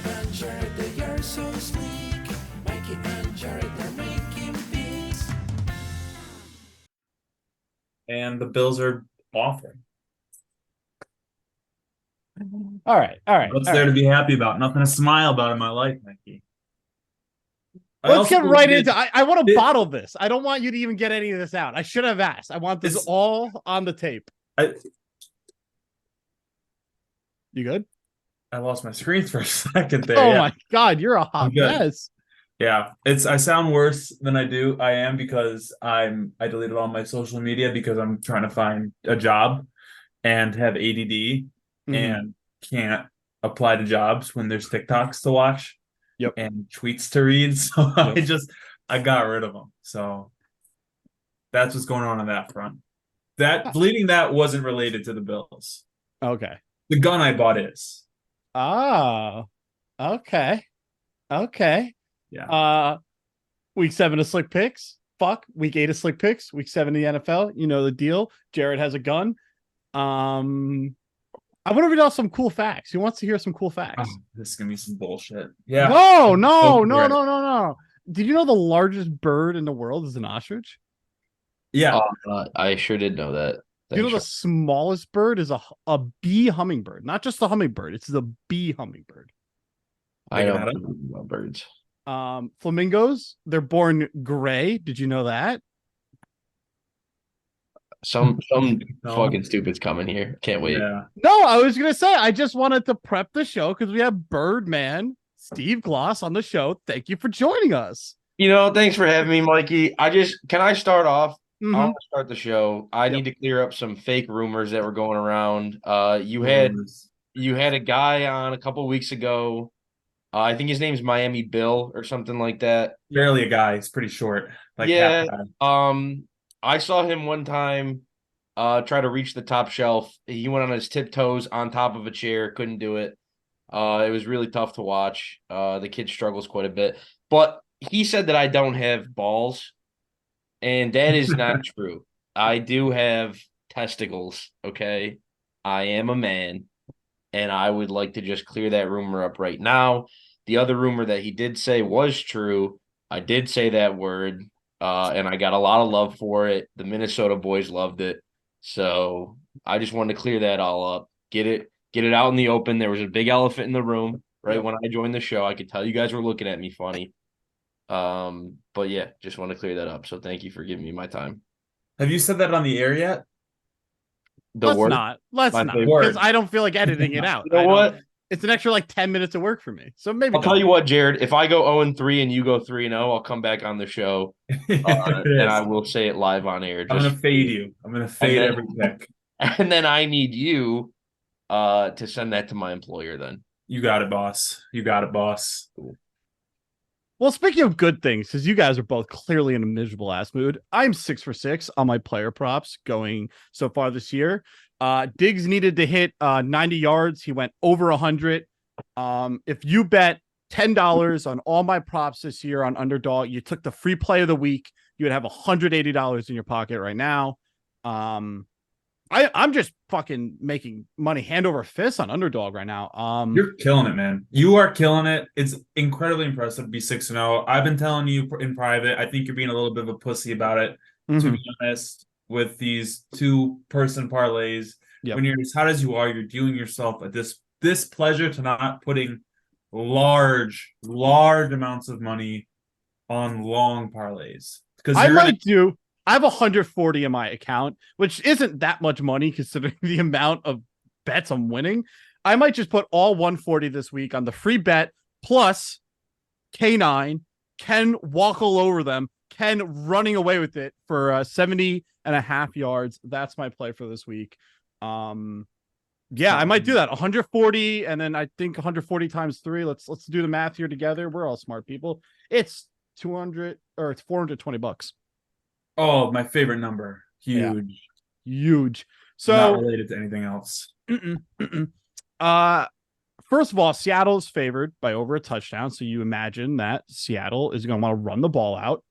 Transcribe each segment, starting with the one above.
and Jared, they are so sleek. Mikey and Jared, they're making beats. And the Bills are awful. All right. What's there to be happy about? Nothing to smile about in my life, Mikey. Let's get right into. I want to bottle this. I don't want you to even get any of this out. I should have asked. I want this all on the tape. You good? I lost my screen for a second there. Oh my God, you're a hot mess. Yeah, I sound worse than I do. I am because I deleted all my social media because I'm trying to find a job and have ADD and can't apply to jobs when there's TikToks to watch and tweets to read. So I got rid of them. So that's what's going on that front. Deleting that wasn't related to the Bills. Okay. The gun I bought is. Oh, okay. Yeah. Week 7 of Slick Picks. Fuck. Week 8 of Slick Picks. Week 7 of the NFL. You know the deal. Jared has a gun. I want to read off some cool facts. He wants to hear some cool facts. Oh, this is gonna be some bullshit. Yeah. No. Did you know the largest bird in the world is an ostrich? Yeah. I sure did know that. You know the smallest bird is a bee hummingbird, not just the hummingbird. It's the bee hummingbird. I know about birds. Flamingos, they're born gray. Did you know that? Some fucking stupid's coming here. Can't wait. Yeah. No, I was gonna say I just wanted to prep the show because we have Birdman Steve Gloss on the show. Thank you for joining us. Thanks for having me, Mikey. Can I start off? I want to start the show. I need to clear up some fake rumors that were going around. You had a guy on a couple weeks ago. I think his name's Miami Bill or something like that. Barely a guy. He's pretty short. I saw him one time try to reach the top shelf. He went on his tiptoes on top of a chair, couldn't do it. It was really tough to watch. The kid struggles quite a bit. But he said that I don't have balls, and that is not true. I do have testicles, okay? I am a man, and I would like to just clear that rumor up right now. The other rumor that he did say was true. I did say that word. And I got a lot of love for it. The Minnesota boys loved it. So I just wanted to clear that all up. Get it out in the open. There was a big elephant in the room, right? When I joined the show, I could tell you guys were looking at me funny. But yeah, just want to clear that up. So thank you for giving me my time. Have you said that on the air yet? Let's not, because I don't feel like editing it out. You know what? It's an extra 10 minutes of work for me. So maybe I'll tell you what, Jared, if I go 0-3 and you go 3-0, I'll come back on the show and I will say it live on air. I'm going to fade you. I'm going to fade every pick. And then I need you to send that to my employer then. You got it, boss. Cool. Well, speaking of good things, because you guys are both clearly in a miserable ass mood, I'm 6 for 6 on my player props going so far this year. Diggs needed to hit 90 yards. He went over 100. If you bet $10 on all my props this year on Underdog, you took the free play of the week, you would have $180 in your pocket right now. I'm just fucking making money hand over fist on Underdog right now. You're killing it, man. You are killing it. It's incredibly impressive to be 6-0. I've been telling you in private, I think you're being a little bit of a pussy about it, to be honest. With these 2-person parlays, when you're as hot as you are, you're doing yourself this pleasure to not putting large amounts of money on long parlays. Because I have 140 in my account, which isn't that much money considering the amount of bets I'm winning. I might just put all 140 this week on the free bet plus K9, Ken walk all over them, Ken running away with it for 70.5 yards. That's my play for this week. I might do that. 140, and then I think 140 times 3. Let's do the math here together. We're all smart people. It's 200 or it's $420. Oh, my favorite number. Huge. So not related to anything else. First of all, Seattle is favored by over a touchdown. So you imagine that Seattle is going to want to run the ball out.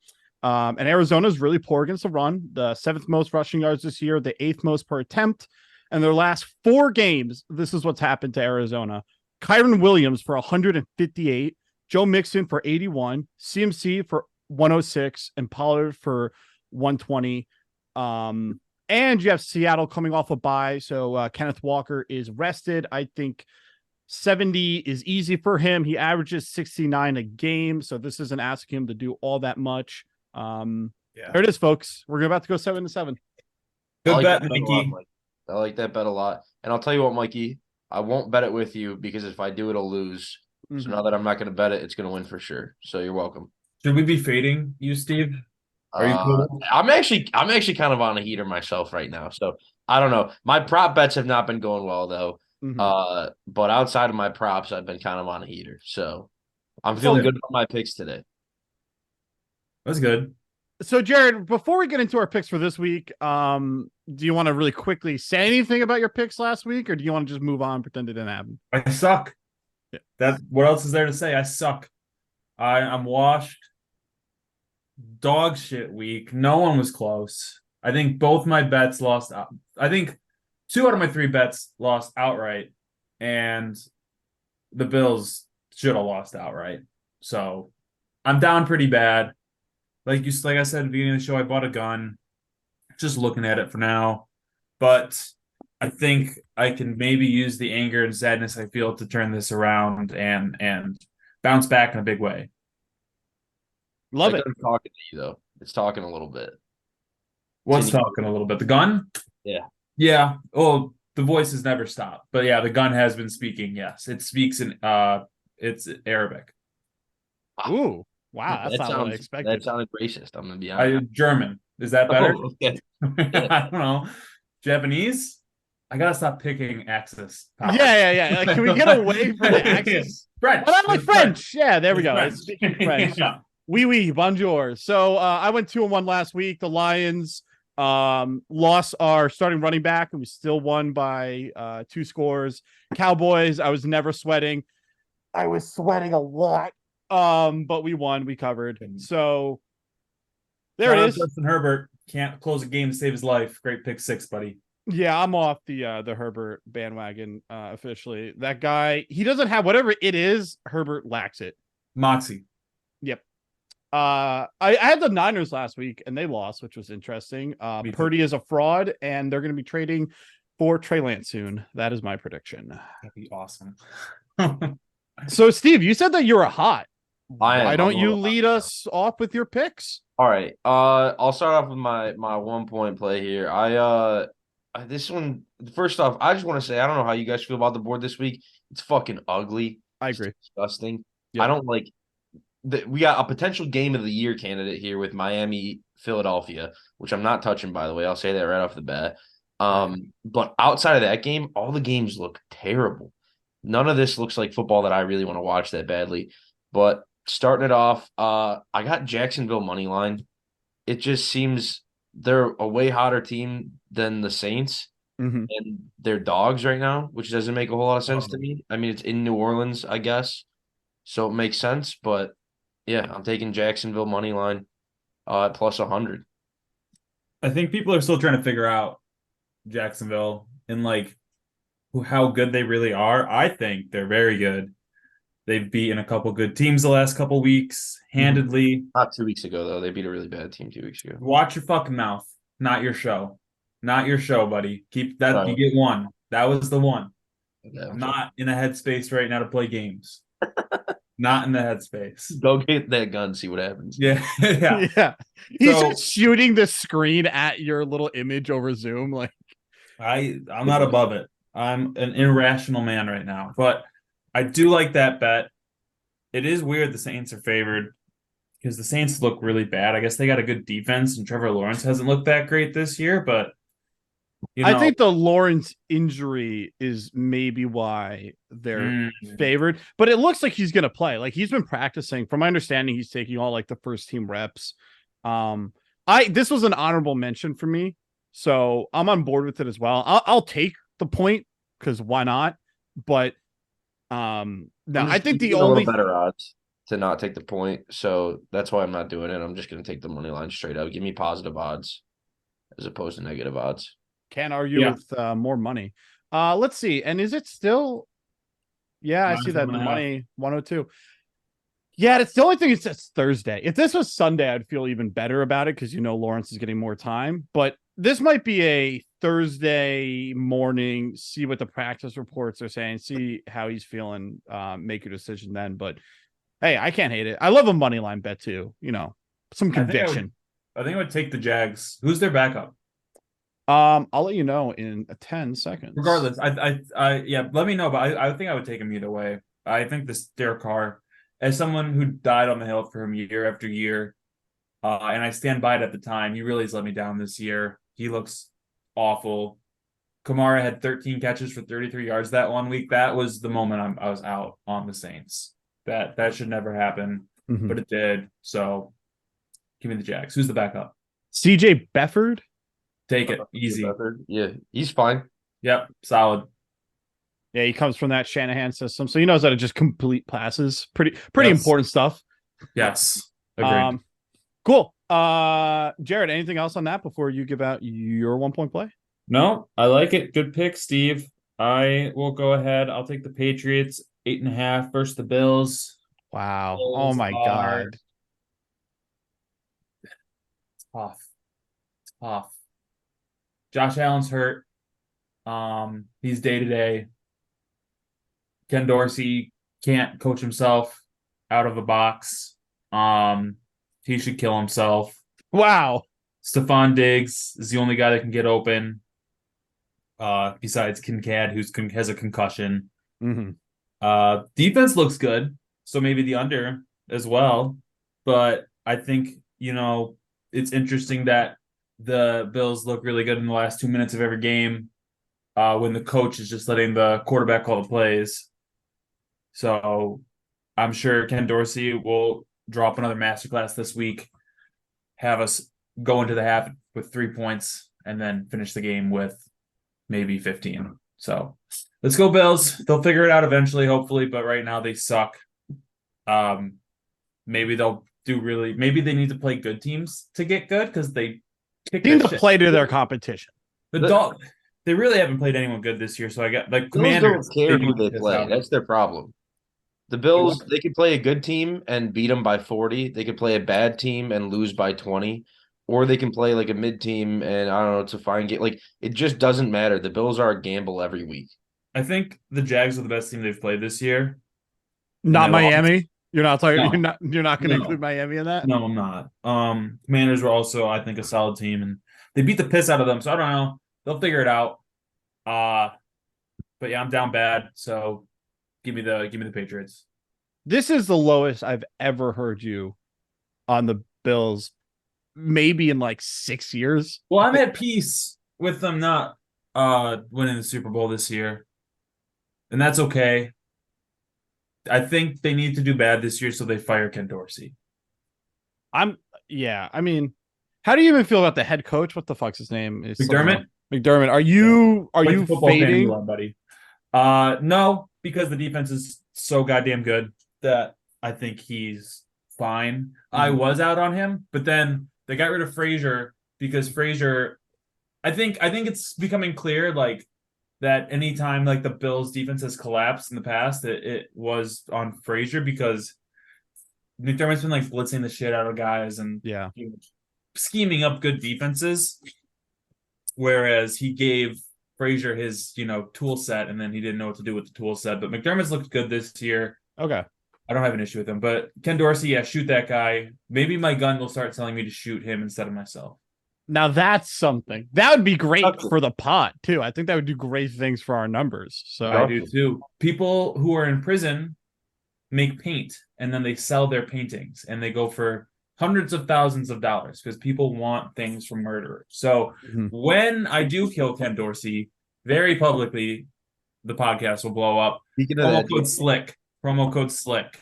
And Arizona is really poor against the run. The 7th most rushing yards this year, the 8th most per attempt. And their last 4 games, this is what's happened to Arizona. Kyron Williams for 158, Joe Mixon for 81, CMC for 106, and Pollard for 120. And you have Seattle coming off a bye, so Kenneth Walker is rested. I think 70 is easy for him. He averages 69 a game, so this isn't asking him to do all that much. There it is, folks. We're about to go 7-7. Good bet, that Mikey. a lot, Mike. I like that bet a lot. And I'll tell you what, Mikey, I won't bet it with you because if I do, it'll lose. So now that I'm not going to bet it, it's going to win for sure. So you're welcome. Should we be fading you, Steve? Are you cool? I'm actually kind of on a heater myself right now. So I don't know. My prop bets have not been going well though. But outside of my props, I've been kind of on a heater. So I'm feeling good about my picks today. That's good. So, Jared, before we get into our picks for this week, do you want to really quickly say anything about your picks last week, or do you want to just move on and pretend it didn't happen? I suck. Yeah. What else is there to say? I suck. I'm washed. Dog shit week. No one was close. I think both my bets lost out. I think 2 out of my 3 bets lost outright, and the Bills should have lost outright. So I'm down pretty bad. Like I said at the beginning of the show, I bought a gun. Just looking at it for now. But I think I can maybe use the anger and sadness I feel to turn this around and bounce back in a big way. Love it. I'm talking to you though. It's talking a little bit. What's talking a little bit? The gun? Yeah. Yeah. Oh, the voices never stop. But yeah, the gun has been speaking. Yes, it speaks in it's Arabic. Ooh, wow, that's not what I expected. That sounded racist. I'm gonna be honest. German. Is that better? Oh, okay. I don't know. Japanese? I gotta stop picking Axis. Yeah. Like, can we get away from the Axis? French. But I like French. Yeah, there we go. French. Speaking French. Yeah. Oui, bonjour. So I went 2-1 last week. The Lions lost our starting running back, and we still won by 2 scores. Cowboys, I was never sweating. I was sweating a lot. But we won. We covered. So there it is. Justin Herbert can't close a game to save his life. Great pick 6, buddy. Yeah, I'm off the Herbert bandwagon officially. That guy, he doesn't have whatever it is. Herbert lacks it. Moxie. Yep. I had the Niners last week and they lost, which was interesting. Purdy is a fraud, and they're going to be trading for Trey Lance soon. That is my prediction. That'd be awesome. So, Steve, you said that you were hot. Why don't you I'm lead us off with your picks? All right. I'll start off with my 1-point play here. This one, first off, I just want to say I don't know how you guys feel about the board this week. It's fucking ugly. I agree. It's disgusting. Yeah. I don't like. We got a potential game of the year candidate here with Miami, Philadelphia, which I'm not touching, by the way. I'll say that right off the bat. But outside of that game, all the games look terrible. None of this looks like football that I really want to watch that badly. But starting it off, I got Jacksonville money line. It just seems they're a way hotter team than the Saints, and they're dogs right now, which doesn't make a whole lot of sense to me. I mean, it's in New Orleans, I guess, so it makes sense. But yeah, I'm taking Jacksonville money line at plus 100. I think people are still trying to figure out Jacksonville and like how good they really are. I think they're very good. They've beaten a couple good teams the last couple weeks handedly. Not 2 weeks ago, though. They beat a really bad team 2 weeks ago. Watch your fucking mouth. Not your show. Not your show, buddy. Keep that. Right. You get one. That was the one. Okay. I'm not in a headspace right now to play games. Not in the headspace. Go get that gun, see what happens. Yeah. Yeah. Yeah. He's So- just shooting the screen at your little image over Zoom. Like, I'm not above it. I'm an irrational man right now. But I do like that bet. It is weird the Saints are favored because the Saints look really bad. I guess they got a good defense, and Trevor Lawrence hasn't looked that great this year, but I think the Lawrence injury is maybe why they're favored, but it looks like he's going to play. Like, he's been practicing. From my understanding, he's taking all like the first team reps. This was an honorable mention for me, so I'm on board with it as well. I'll take the point because why not? But no, I think the only better odds to not take the point, so that's why I'm not doing it. I'm just going to take the money line straight up. Give me positive odds as opposed to negative odds. can't argue with more money. Let's see. And is it still Yeah, I Minus see that. The 1.5. money 102. Yeah, it's the only thing is it's Thursday. If this was Sunday, I'd feel even better about it because Lawrence is getting more time. But this might be a Thursday morning. See what the practice reports are saying. See how he's feeling. Make your decision then. But hey, I can't hate it. I love a money line bet too. Some conviction. I think I would take the Jags. Who's their backup? I'll let you know in 10 seconds. Regardless, yeah, let me know. But I think I would take him either way. I think this Derek Carr, as someone who died on the hill for him year after year, and I stand by it at the time, he really has let me down this year. He looks awful. Kamara had 13 catches for 33 yards that 1 week. That was the moment I was out on the Saints. That should never happen, but it did. So give me the Jags. Who's the backup? CJ Beathard. Take it easy. Yeah, he's fine. Yep, solid. Yeah, he comes from that Shanahan system, so he knows how to just complete passes. Pretty Yes. important stuff. Yes, agreed. Cool. Jared, anything else on that before you give out your 1 point play? No, I like it. Good pick, Steve. I will go ahead. I'll take the Patriots 8.5 versus the Bills. Wow. Bills Oh my are- God. Tough. Josh Allen's hurt. He's day to day. Ken Dorsey can't coach himself out of a box. He should kill himself. Wow. Stephon Diggs is the only guy that can get open. Besides Kincaid, has a concussion. Defense looks good, so maybe the under as well. But I think it's interesting that the Bills look really good in the last 2 minutes of every game when the coach is just letting the quarterback call the plays. So I'm sure Ken Dorsey will drop another masterclass this week, have us go into the half with 3 points, and then finish the game with maybe 15. So let's go Bills. They'll figure it out eventually, hopefully, but right now they suck. Maybe they'll do maybe they need to play good teams to get good because they Need to play to their competition. They really haven't played anyone good this year, so I got Bills Commanders. don't care who need to they piss play. out. That's their problem. The Bills, they could play a good team and beat them by 40. They could play a bad team and lose by 20. Or they can play like a mid team and I don't know, it's a fine game. Like it just doesn't matter. The Bills are a gamble every week. I think the Jags are the best team they've played this year. Not they Miami. You're not talking. No. You're not going to No. include Miami in that. No, I'm not. Commanders were also, I think, a solid team, and they beat the piss out of them. So I don't know. They'll figure it out. But yeah, I'm down bad. So give me the Patriots. This is the lowest I've ever heard you on the Bills, maybe in like 6 years. Well, I'm at peace with them not winning the Super Bowl this year, and that's okay. I think they need to do bad this year so they fire Ken Dorsey. I mean, how do you even feel about the head coach? What the fuck's his name? Is McDermott? McDermott. Are you Football fan fading? you are, buddy? No, because the defense is so goddamn good that I think he's fine. I was out on him, but then they got rid of Frazier because Frazier. I think it's becoming clear like that anytime like the Bills defense has collapsed in the past, it was on Frazier because McDermott's been like blitzing the shit out of guys and scheming up good defenses. Whereas he gave Frazier his, tool set, and then he didn't know what to do with the tool set. But McDermott's looked good this year. Okay. I don't have an issue with him. But Ken Dorsey, shoot that guy. Maybe my gun will start telling me to shoot him instead of myself. Now that's something. That would be great for the pot, too. I think that would do great things for our numbers. So I do, too. People who are in prison make paint, and then they sell their paintings, and they go for hundreds of thousands of dollars because people want things from murderers. So when I do kill Ken Dorsey, very publicly, the podcast will blow up. Speaking of Promo that, code SLICK. Promo code SLICK.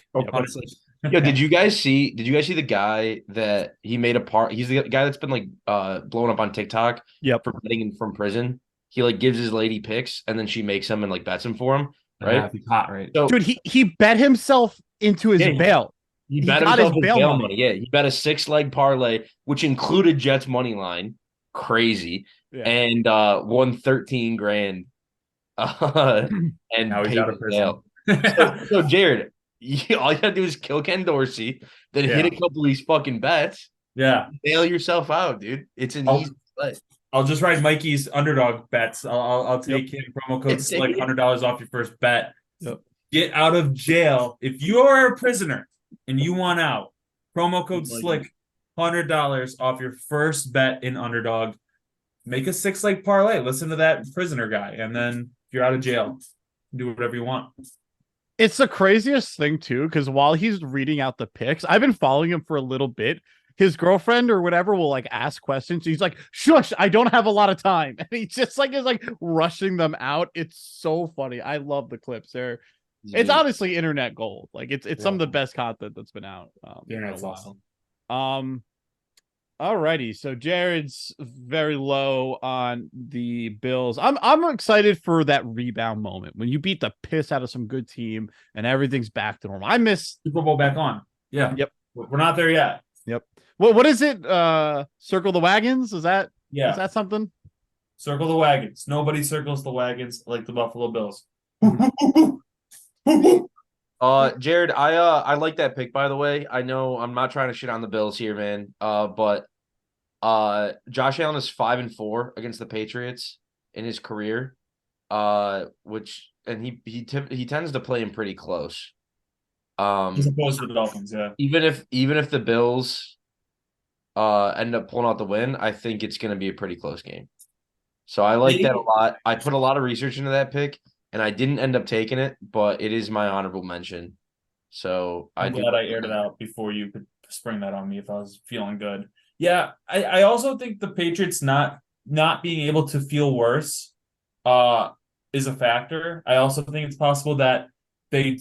Yo, did you guys see the guy that he made a part? He's the guy that's been like blowing up on TikTok. Yep. For getting from prison. He like gives his lady picks and then she makes him and like bets him for him. Right? He's hot, right? So, dude, he bet himself into his bail. He bet got himself his his bail money. Yeah, he bet a 6-leg parlay, which included Jets money line. Crazy. Yeah. And won $13,000. And Now he's paid out of his prison. bail. So Jared, all you gotta do is kill Ken Dorsey, then hit Yeah. a couple of these fucking bets, Yeah. bail yourself out, dude. It's an Oh. easy play. I'll just ride Mikey's underdog bets. I'll take him. Promo code SLICK, $100 off your first bet. Yep. Get out of jail. If you are a prisoner and you want out, promo code SLICK, $100 off your first bet in underdog. Make a 6-leg parlay. Listen to that prisoner guy, and then you're out of jail. Do whatever you want. It's the craziest thing too, because while he's reading out the picks, I've been following him for a little bit. His girlfriend or whatever will like ask questions. He's like, "Shush, I don't have a lot of time," and he just like is like rushing them out. It's so funny. I love the clips. It's honestly internet gold. Like it's some of the best content that's been out. Yeah, in a that's while. awesome. Alrighty, so Jared's very low on the Bills. I'm excited for that rebound moment when you beat the piss out of some good team and everything's back to normal. I miss Super Bowl back on. Yeah. Yep. We're not there yet. Yep. What is it? Circle the wagons? Is that something? Circle the wagons. Nobody circles the wagons like the Buffalo Bills. Jared, I like that pick, by the way. I know I'm not trying to shit on the Bills here, man. But Josh Allen is 5-4 against the Patriots in his career. He tends to play him pretty close. As opposed to the Dolphins, yeah. Even if the Bills end up pulling out the win, I think it's going to be a pretty close game. So I like that a lot. I put a lot of research into that pick, and I didn't end up taking it, but it is my honorable mention. So I'm glad I aired it out before you could spring that on me if I was feeling good. Yeah, I also think the Patriots not being able to feel worse is a factor. I also think it's possible that they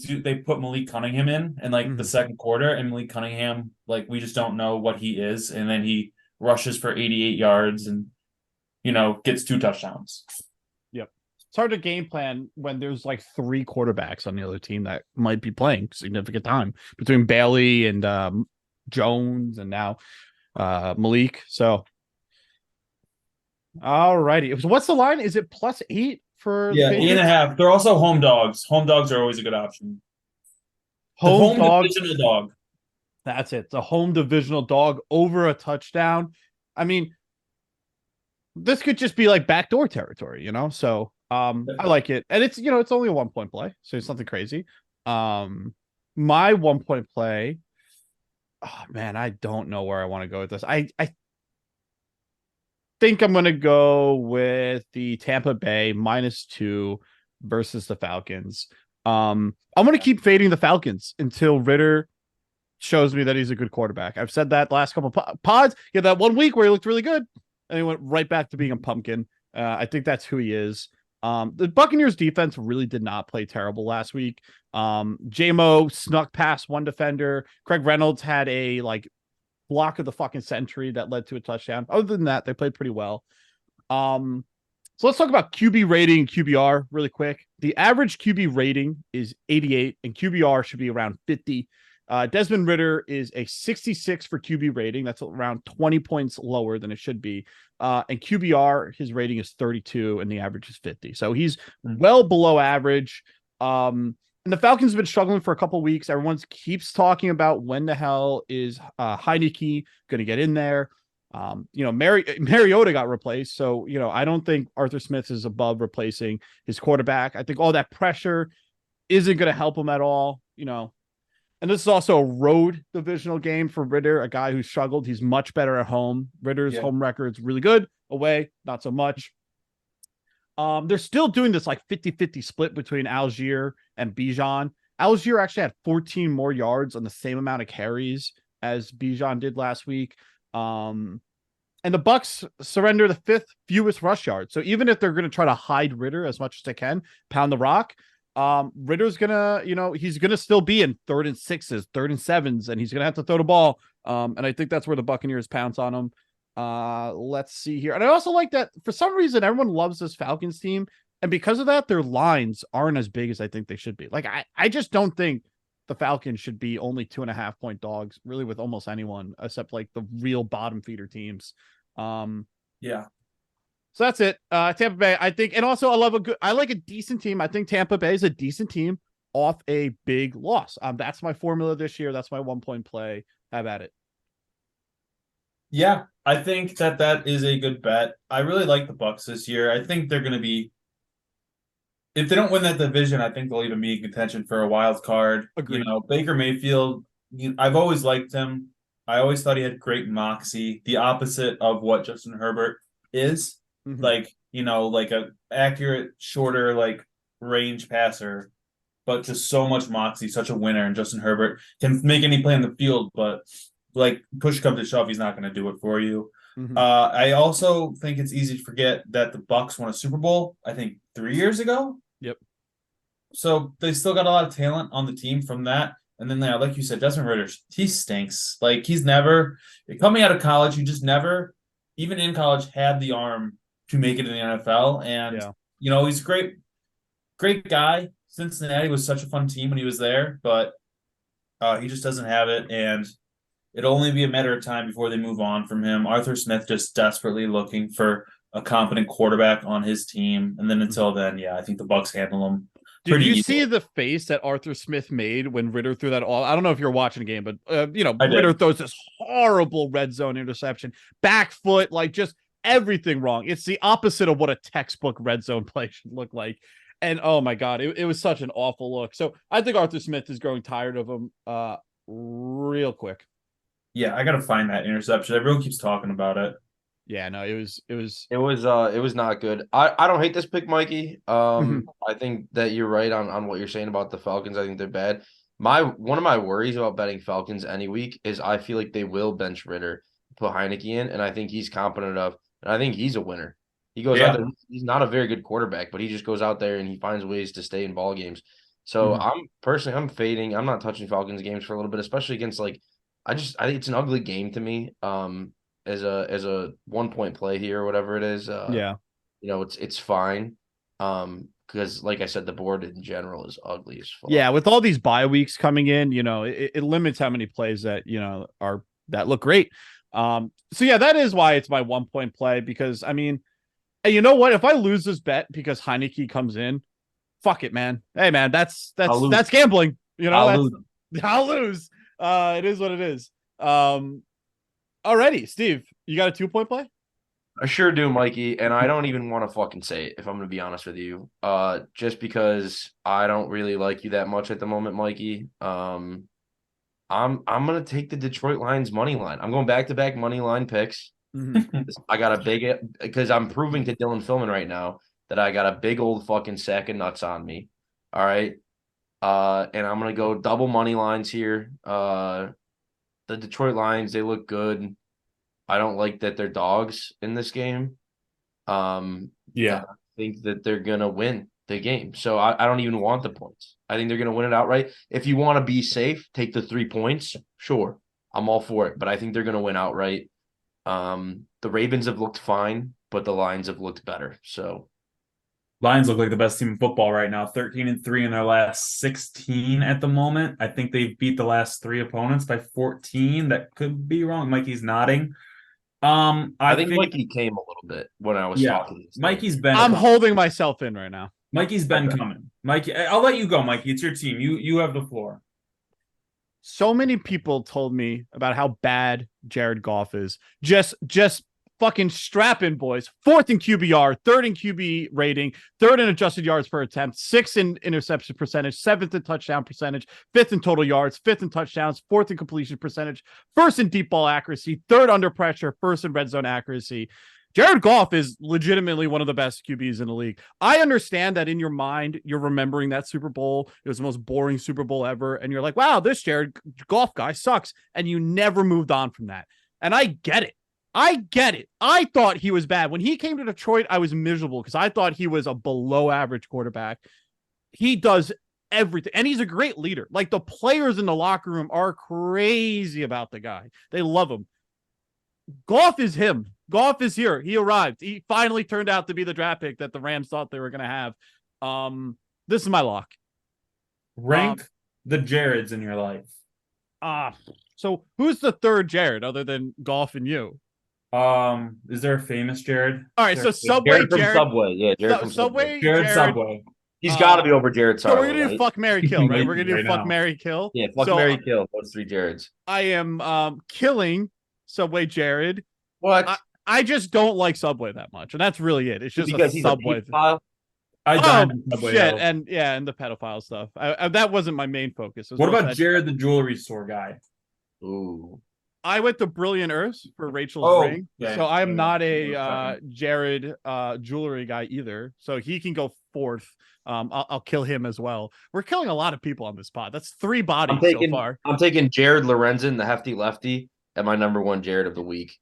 put Malik Cunningham in like the second quarter, and Malik Cunningham, like, we just don't know what he is, and then he rushes for 88 yards and gets 2 touchdowns. Yep. It's hard to game plan when there's like 3 quarterbacks on the other team that might be playing significant time between Bailey and Jones and now Malik. So alrighty. What's the line? Is it +8 for the 8.5? They're also home dogs. Home dogs are always a good option. Home divisional dog. That's it. The home divisional dog over a touchdown. I mean, this could just be like backdoor territory, So I like it. And it's it's only a 1-point play, so it's nothing crazy. My 1-point play. Oh man, I don't know where I want to go with this. I think I'm gonna go with the Tampa Bay -2 versus the Falcons. I'm gonna keep fading the Falcons until Ritter shows me that he's a good quarterback. I've said that the last couple of pods. Yeah, that 1 week where he looked really good, and he went right back to being a pumpkin. I think that's who he is. The Buccaneers defense really did not play terrible last week. J-Mo snuck past one defender. Craig Reynolds had a block of the fucking century that led to a touchdown. Other than that, they played pretty well. So let's talk about QB rating and QBR really quick. The average QB rating is 88 and QBR should be around 50. Desmond Ritter is a 66 for QB rating. That's around 20 points lower than it should be. And QBR, his rating is 32 and the average is 50. So he's well below average. And the Falcons have been struggling for a couple of weeks. Everyone keeps talking about when the hell is Heineke going to get in there. Mariota got replaced. So, I don't think Arthur Smith is above replacing his quarterback. I think all that pressure isn't going to help him at all, And this is also a road divisional game for Ritter, a guy who struggled. He's much better at home. Ritter's home record's really good. Away, not so much. They're still doing this 50-50 split between Algier and Bijan. Algier actually had 14 more yards on the same amount of carries as Bijan did last week. And the Bucks surrender the 5th fewest rush yards. So even if they're going to try to hide Ritter as much as they can, pound the rock, Ritter's gonna, he's gonna still be in 3rd and 6s, 3rd and 7s, and he's gonna have to throw the ball. And I think that's where the Buccaneers pounce on him. Let's see here. And I also like that for some reason everyone loves this Falcons team, and because of that, their lines aren't as big as I think they should be. I just don't think the Falcons should be only 2.5-point dogs, really, with almost anyone except the real bottom feeder teams. Yeah. So that's it. Tampa Bay, I think, and also I like a decent team. I think Tampa Bay is a decent team. off a big loss. That's my formula this year. That's my 1 point play. Have at it. Yeah, I think that is a good bet. I really like the Bucks this year. I think they're going to be, if they don't win that division, I think they'll even be in contention for a wild card. Agreed. Baker Mayfield, I've always liked him. I always thought he had great moxie, the opposite of what Justin Herbert is. Mhm. Like a accurate, shorter, like range passer, but just so much moxie, such a winner. And Justin Herbert can make any play on the field, but like push come to shove, he's not going to do it for you. Mhm. I also think it's easy to forget that the Bucks won a Super Bowl, I think 3 years ago. Yep. So they still got a lot of talent on the team from that. And then, like you said, Desmond Ritter, he stinks. Like he's never coming out of college. He just never, even in college, had the arm to make it in the NFL. And he's a great guy. Cincinnati was such a fun team when he was there, but he just doesn't have it. And it'll only be a matter of time before they move on from him. Arthur Smith just desperately looking for a competent quarterback on his team. And then until then, yeah, I think the Bucks handle him. Did you see the face that Arthur Smith made when Ritter threw that all? I don't know if you're watching the game, but Ritter throws this horrible red zone interception, back foot, like just everything wrong. It's the opposite of what a textbook red zone play should look like. And oh my God, it was such an awful look. So I think Arthur Smith is growing tired of him real quick. Yeah, I gotta find that interception. Everyone keeps talking about it. Yeah, no, it was not good. I don't hate this pick, Mikey. I think that you're right on what you're saying about the Falcons. I think they're bad. One of my worries about betting Falcons any week is I feel like they will bench Ritter, put Heineke in, and I think he's competent enough, and I think he's a winner. He goes out there, he's not a very good quarterback, but he just goes out there and he finds ways to stay in ball games. So I'm fading. I'm not touching Falcons games for a little bit, especially against I think it's an ugly game to me. As a 1 point play here or whatever it is. It's fine. Because like I said, the board in general is ugly as fuck. Yeah, with all these bye weeks coming in, it limits how many plays that that look great. So yeah, that is why it's my 1 point play, because I mean, and you know what? If I lose this bet because Heineke comes in, fuck it, man. Hey man, that's gambling. I'll lose. It is what it is. Alrighty, Steve, you got a 2 point play? I sure do, Mikey, and I don't even want to fucking say it if I'm going to be honest with you. Just because I don't really like you that much at the moment, Mikey. I'm going to take the Detroit Lions money line. I'm going back-to-back money line picks. I got a big, because I'm proving to Dylan Philman right now that I got a big old fucking sack of nuts on me. All right. And I'm going to go double money lines here. The Detroit Lions, they look good. I don't like that they're dogs in this game. I think that they're going to win the game. So I don't even want the points. I think they're going to win it outright. If you want to be safe, take the 3 points. Sure. I'm all for it. But I think they're going to win outright. The Ravens have looked fine, but the Lions have looked better. So Lions look like the best team in football right now. 13-3 in their last 16 at the moment. I think they've beat the last 3 opponents by 14. That could be wrong. Mikey's nodding. I think Mikey came a little bit when I was talking. Mikey's been. I'm holding myself in right now. Mikey's been coming. Mikey, I'll let you go, Mikey. It's your team. You have the floor. So many people told me about how bad Jared Goff is. Just fucking strap in, boys. 4th in QBR, 3rd in QB rating, 3rd in adjusted yards per attempt, 6th in interception percentage, 7th in touchdown percentage, 5th in total yards, 5th in touchdowns, 4th in completion percentage, 1st in deep ball accuracy, 3rd under pressure, 1st in red zone accuracy. Jared Goff is legitimately one of the best QBs in the league. I understand that in your mind, you're remembering that Super Bowl. It was the most boring Super Bowl ever. And you're like, wow, this Jared Goff guy sucks. And you never moved on from that. And I get it. I thought he was bad. When he came to Detroit, I was miserable because I thought he was a below average quarterback. He does everything. And he's a great leader. Like the players in the locker room are crazy about the guy. They love him. Goff is him. Goff is here. He arrived. He finally turned out to be the draft pick that the Rams thought they were going to have. This is my lock. Rank the Jareds in your life. So who's the third Jared other than Goff and you? Is there a famous Jared? All right, so Subway Jared from Jared. Subway. Yeah, Jared from Subway. Jared Subway. He's got to be over Jared So we're Sarlo, gonna do right? fuck, marry, kill, right? Might We're be gonna do right fuck, now. marry, kill. Yeah, fuck, So Mary, kill. Those 3 Jareds. I am killing Subway Jared. What? I just don't like Subway that much, and that's really it. It's just a Because he's a Subway. pedophile? I Oh died in Subway, shit, though. and the pedophile stuff. That wasn't my main focus. It was What more about that- Jared, the jewelry store guy? Ooh. I went to Brilliant Earth for Rachel's Oh, ring, okay. so I'm not Wait a a Jared jewelry guy either. So he can go fourth. I'll kill him as well. We're killing a lot of people on this pod. That's 3 bodies so far. I'm taking Jared Lorenzen, the hefty lefty, at my number 1 Jared of the week.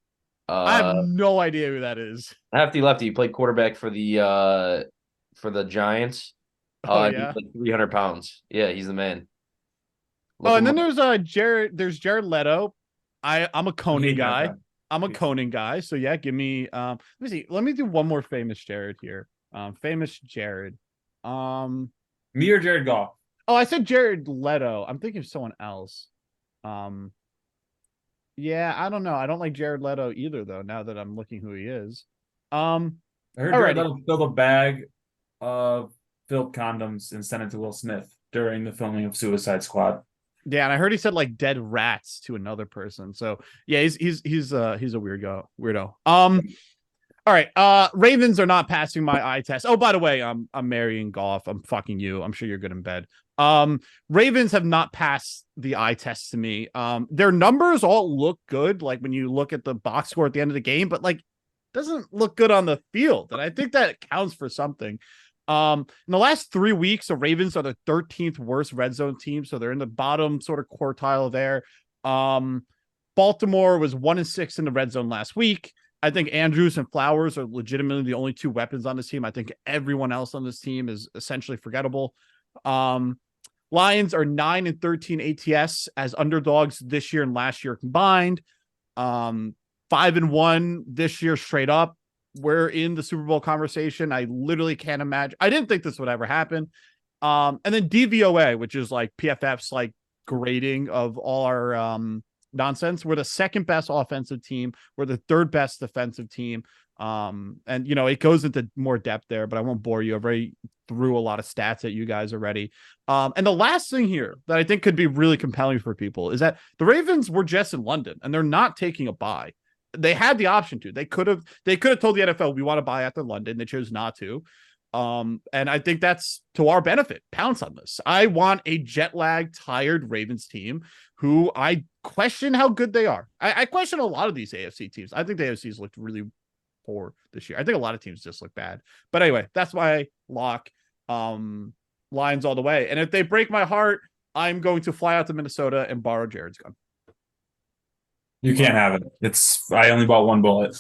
I have no idea who that is. Hefty lefty. He played quarterback for the Giants. Oh, He's yeah? like 300 pounds. Yeah, he's the man. Oh, Look and him then up. there's Jared. There's Jared Leto. I'm a Conan hate that guy. guy. I'm a Conan guy. So yeah, give me let me see. Let me do one more famous Jared here. Famous Jared. Me or Jared Goff? Oh, I said Jared Leto. I'm thinking of someone else. Yeah, I don't know. I don't like Jared Leto either, though, now that I'm looking who he is. I heard Alrighty. Jared Leto filled a bag of filled condoms and sent it to Will Smith during the filming of Suicide Squad. Yeah, and I heard he said like dead rats to another person. So yeah, he's a weirdo. All right. Ravens are not passing my eye test. Oh, by the way, I'm marrying Golf. I'm fucking you. I'm sure you're good in bed. Ravens have not passed the eye test to me. Their numbers all look good, like when you look at the box score at the end of the game, but like doesn't look good on the field. And I think that counts for something. In the last 3 weeks, the Ravens are the 13th worst red zone team, so they're in the bottom sort of quartile there. Baltimore was 1-6 in the red zone last week. I think Andrews and Flowers are legitimately the only 2 weapons on this team. I think everyone else on this team is essentially forgettable. Lions are 9-13 ATS as underdogs this year and last year combined. 5-1 this year straight up. We're in the Super Bowl conversation. I literally can't imagine. I didn't think this would ever happen. And then DVOA, which is like PFF's like grading of all our nonsense. We're the 2nd best offensive team. We're the 3rd best defensive team. And you know, it goes into more depth there, but I won't bore you. I've already threw a lot of stats at you guys already. And the last thing here that I think could be really compelling for people is that the Ravens were just in London and they're not taking a bye. They had the option to. They could have told the NFL we want to buy after London. They chose not to. And I think that's to our benefit. Pounce on this. I want a jet lag, tired Ravens team who I question how good they are. I question a lot of these AFC teams. I think the AFC's looked really poor this year. I think a lot of teams just look bad. But anyway, that's my lock. Lions all the way. And if they break my heart, I'm going to fly out to Minnesota and borrow Jared's gun. You can't have it. I only bought 1 bullet.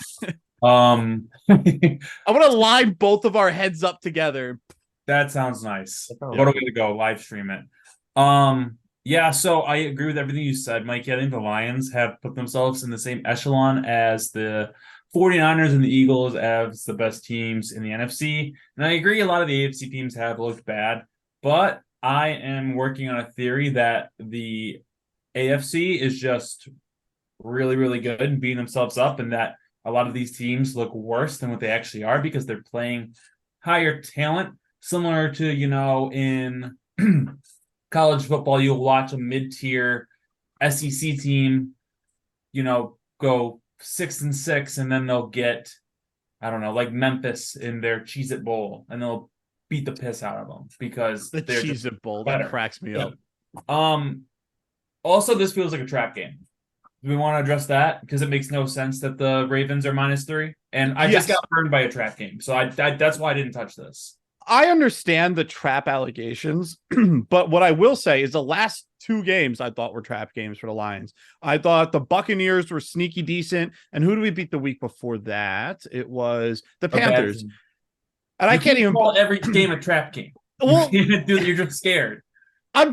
I want to line both of our heads up together. That sounds nice. That sounds What a way to go. Live stream it. Yeah, so I agree with everything you said, Mikey. I think the Lions have put themselves in the same echelon as the 49ers and the Eagles as the best teams in the NFC. And I agree a lot of the AFC teams have looked bad, but I am working on a theory that the AFC is just really, really good and beating themselves up, and that a lot of these teams look worse than what they actually are because they're playing higher talent, similar to, you know, in college football, you'll watch a mid-tier SEC team, you know, go 6-6, and then they'll get, I don't know, like Memphis in their Cheez-It Bowl, and they'll beat the piss out of them because The they're just Cheez-It Bowl better. that cracks me Yeah. up. Also, this feels like a trap game. Do we want to address that? Because it makes no sense that the Ravens are -3. And I just Yes. got burned by a trap game. So I that's why I didn't touch this. I understand the trap allegations, but what I will say is the last 2 games I thought were trap games for the Lions. I thought the Buccaneers were sneaky decent. And who do we beat the week before that? It was the Panthers. And I can't even call every game a trap game. Well, Dude, you're just scared. I'm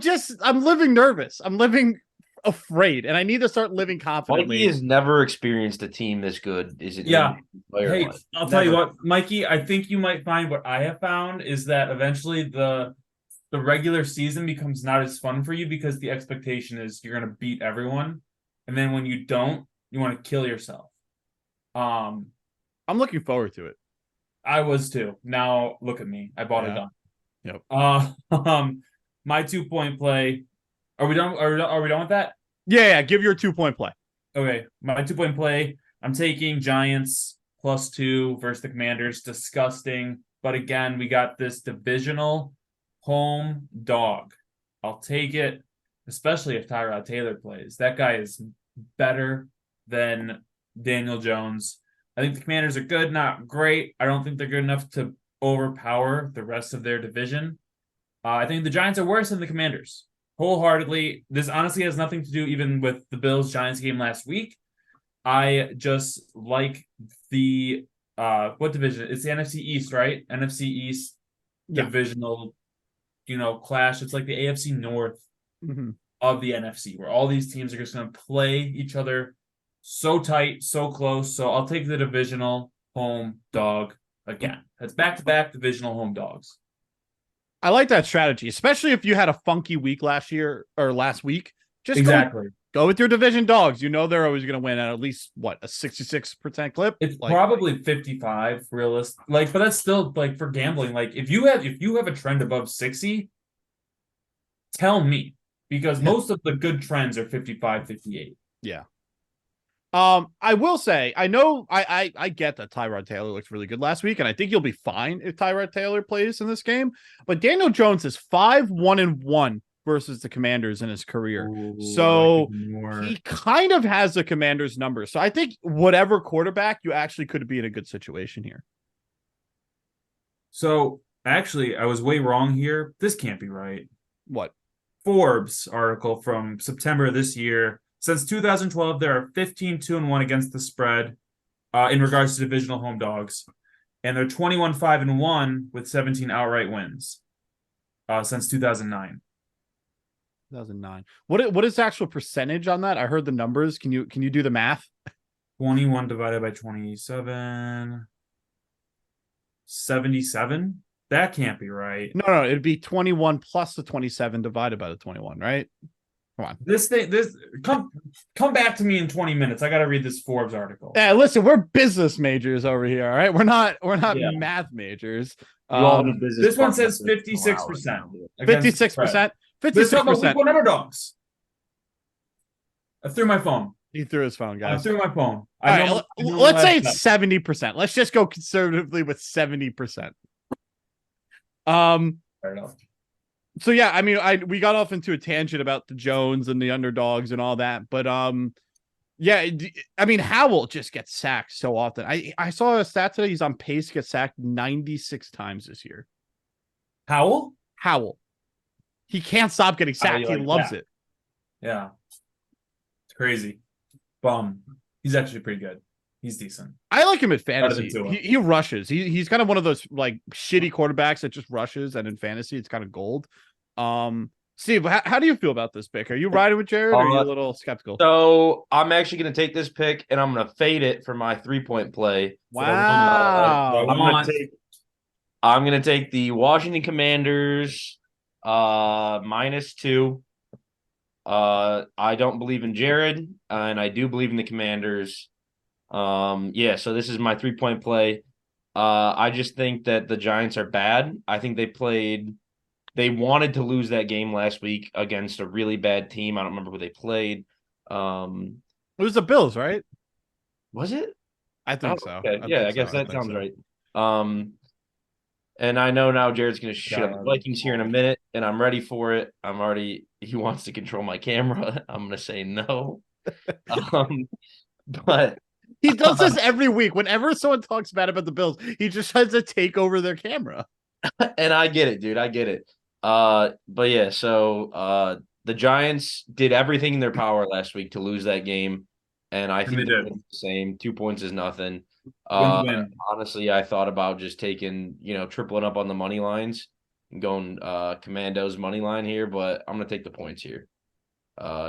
living nervous. I'm living afraid, and I need to start living confidently. Mikey has never experienced a team this good. Is it? Yeah. Player Hey, wise. I'll tell you Never. what, Mikey, I think you might find what I have found is that eventually the regular season becomes not as fun for you because the expectation is you're going to beat everyone. And then when you don't, you want to kill yourself. I'm looking forward to it. I was too. Now look at me. I bought a Yeah. gun. Yep. My 2-point play. Are we done? Are we done with that? Yeah. Give your 2-point play. Okay, my 2-point play. I'm taking Giants +2 versus the Commanders. Disgusting. But again, we got this divisional home dog. I'll take it, especially if Tyrod Taylor plays. That guy is better than Daniel Jones. I think the Commanders are good, not great. I don't think they're good enough to overpower the rest of their division. I think the Giants are worse than the Commanders. Wholeheartedly. This honestly has nothing to do even with the Bills-Giants game last week. I just like the what division? It's the NFC East, right? NFC East divisional, clash. It's like the AFC North of the NFC, where all these teams are just going to play each other so tight, so close. So I'll take the divisional home dog again. That's back-to-back divisional home dogs. I like that strategy, especially if you had a funky week last week. Just exactly. Go with your division dogs. They're always going to win at least what, a 66% clip. It's probably 55 realistic. But that's still for gambling. If you have a trend above 60, tell me, because most of the good trends are 55, 58. Yeah. I will say, I know I get that Tyrod Taylor looked really good last week, and I think you'll be fine if Tyrod Taylor plays in this game. But Daniel Jones is 5-1-1 versus the Commanders in his career. Ooh, so he kind of has the Commanders number. So I think whatever quarterback, you actually could be in a good situation here. So actually, I was way wrong here. This can't be right. What? Forbes article from September of this year. Since 2012, there are 15-2-1 against the spread in regards to divisional home dogs. And they're 21-5-1 with 17 outright wins since 2009. 2009. What is the actual percentage on that? I heard the numbers. Can you do the math? 21 divided by 27. 77? That can't be right. No, it'd be 21 plus the 27 divided by the 21, right? Come on. This come back to me in 20 minutes. I got to read this Forbes article. Yeah, listen, we're business majors over here, all right? We're not math majors. This one says 56%. 56%. 56%. One underdogs. I threw my phone. He threw his phone, guys. I threw my phone. Let's say it's 70%. Let's just go conservatively with 70%. Fair enough. So yeah, I mean, we got off into a tangent about the Jones and the underdogs and all that, but yeah, I mean, Howell just gets sacked so often. I saw a stat today; he's on pace to get sacked 96 times this year. Howell, he can't stop getting sacked. He loves it. Yeah, it's crazy. Bum. He's actually pretty good. He's decent. I like him at fantasy. He rushes. He's kind of one of those shitty quarterbacks that just rushes, and in fantasy, it's kind of gold. Steve, how do you feel about this pick? Are you riding with Jared, or are you a little skeptical? So I'm actually going to take this pick, and I'm going to fade it for my 3-point play. Wow! I'm going to take the Washington Commanders -2. I don't believe in Jared, and I do believe in the Commanders. So this is my 3-point play. I just think that the Giants are bad. I think they wanted to lose that game last week against a really bad team. I don't remember who they played. It was the Bills, right? Was it? I think so. Okay. I guess that sounds right. And I know now Jared's going to shit up the Vikings here in a minute, and I'm ready for it. He wants to control my camera. I'm going to say no. But he does this every week. Whenever someone talks bad about the Bills, he just tries to take over their camera. And I get it, dude. I get it. But yeah, so the Giants did everything in their power last week to lose that game. And I think they're the same. 2 points is nothing. Honestly, I thought about just taking, tripling up on the money lines and going Commandos money line here, but I'm going to take the points here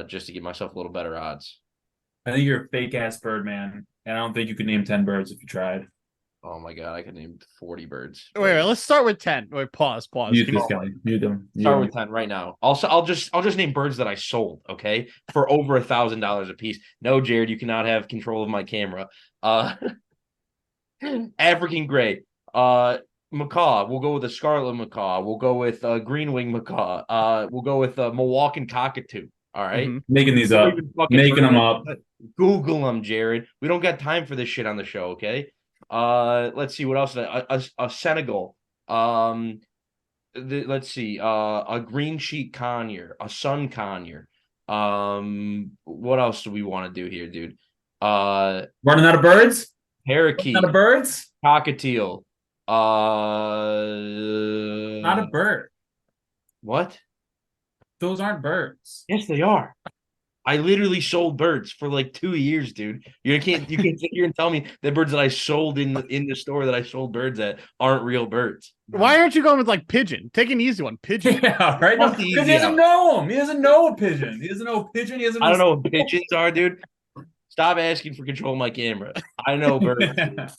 just to give myself a little better odds. I think you're a fake ass bird man, and I don't think you could name 10 birds if you tried. Oh my god, I could name 40 birds. Wait, let's start with 10. Wait, pause. Mute this guy. Mute them. Start with 10 right now. Also, I'll just name birds that I sold, okay, for over $1,000 a piece. No, Jared, you cannot have control of my camera. African gray. macaw. We'll go with a scarlet macaw. We'll go with green wing macaw. We'll go with a Milwaukee cockatoo. All right. Mhm. Making these Don't up, even fucking making them heard up. of it. Google them, Jared. We don't got time for this shit on the show. Okay. Let's see what else. A Senegal. Let's see. A green sheet conure. A sun conure. What else do we want to do here, dude? Running out of birds. Parakeet. Running out of birds. Cockatiel. Not a bird. What? Those aren't birds. Yes, they are. I literally sold birds for like 2 years, dude. You can't sit here and tell me the birds that I sold in the store that I sold birds at aren't real birds. Why aren't you going with like pigeon? Take an easy one, pigeon. Yeah, right. No, That's the because he easy doesn't out. know him. He doesn't know a pigeon. He doesn't know a pigeon. He doesn't. I don't know what pigeons are, dude. Stop asking for control of my camera. I know birds. Dude.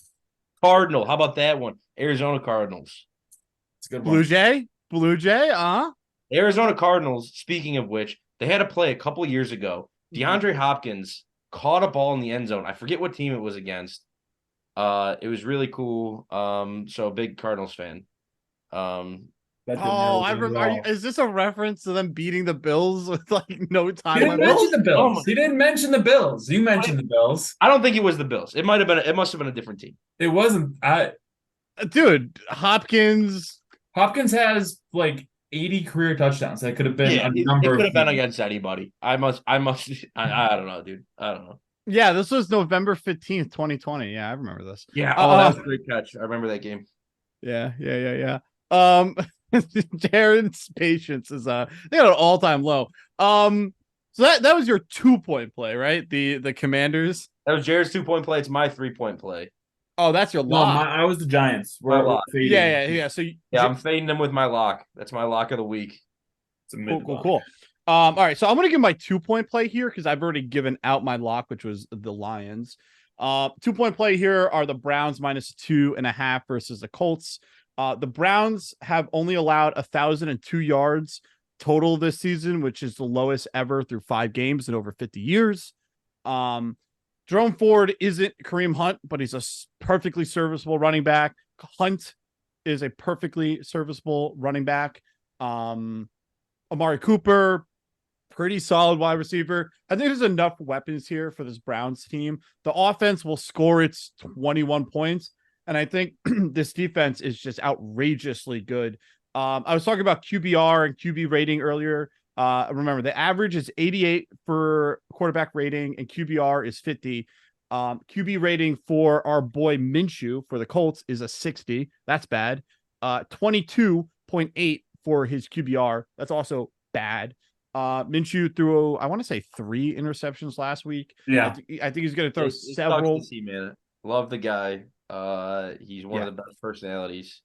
Cardinal. How about that one? Arizona Cardinals. It's a good Blue one. Jay, Blue Jay. Arizona Cardinals, speaking of which, they had a play a couple years ago. DeAndre Hopkins caught a ball in the end zone. I forget what team it was against. It was really cool. So a big Cardinals fan. That didn't Oh, happen I at remember. all. Is this a reference to them beating the Bills with like no He time didn't limit? mention the Oh my- Bills. He didn't mention the Bills. You mentioned the Bills. I don't think it was the Bills. It might have been. It must have been a different team. It wasn't. Dude, Hopkins. Hopkins has like 80 career touchdowns. That could have been a It number. could have been of against anybody. I don't know, dude. I don't know. Yeah, this was November 15th, 2020. Yeah, I remember this. Yeah. Oh, Oh, that that was was a great catch. I remember that game. Yeah. Jared's patience is they got an all-time low. So that was your 2-point play, right? The Commanders. That was Jared's 2-point play. It's my 3-point play. Oh, that's your No, lock. I was the Giants. My We're lock. fading. Yeah. So Yeah, I'm fading them with my lock. That's my lock of the week. It's a mid cool. All right, so I'm gonna give my 2-point play here because I've already given out my lock, which was the Lions. 2-point play here are the Browns -2.5 versus the Colts. The Browns have only allowed 1,002 yards total this season, which is the lowest ever through 5 games in over 50 years. Jerome Ford isn't Kareem Hunt, but he's a perfectly serviceable running back. Hunt is a perfectly serviceable running back. Amari Cooper, pretty solid wide receiver. I think there's enough weapons here for this Browns team. The offense will score its 21 points. And I think this defense is just outrageously good. I was talking about QBR and QB rating earlier. Remember, the average is 88 for quarterback rating and QBR is 50. QB rating for our boy Minshew for the Colts is a 60. That's bad. 22.8 for his QBR. That's also bad. Minshew threw, I want to say 3 interceptions last week. Yeah. I think he's going to throw It sucks several. to see, man. Love the guy. He's one of the best personalities.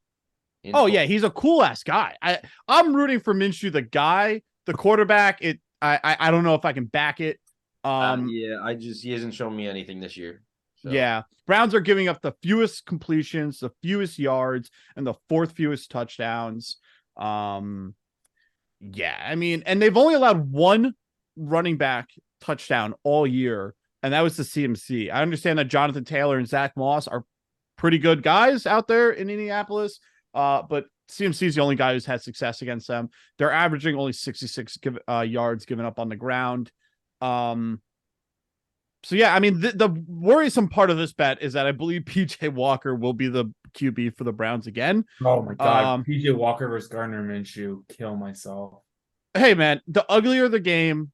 Oh yeah, he's a cool ass guy. I'm rooting for Minshew, the guy, the quarterback. I don't know if I can back it. he hasn't shown me anything this year. So. Yeah, Browns are giving up the fewest completions, the fewest yards, and the 4th fewest touchdowns. Yeah, I mean, and they've only allowed 1 running back touchdown all year, and that was the CMC. I understand that Jonathan Taylor and Zach Moss are pretty good guys out there in Indianapolis. But CMC is the only guy who's had success against them. They're averaging only 66 yards given up on the ground. So yeah, I mean, the worrisome part of this bet is that I believe PJ Walker will be the QB for the Browns again. Oh my God. PJ Walker versus Gardner Minshew. Kill myself. Hey man, the uglier the game,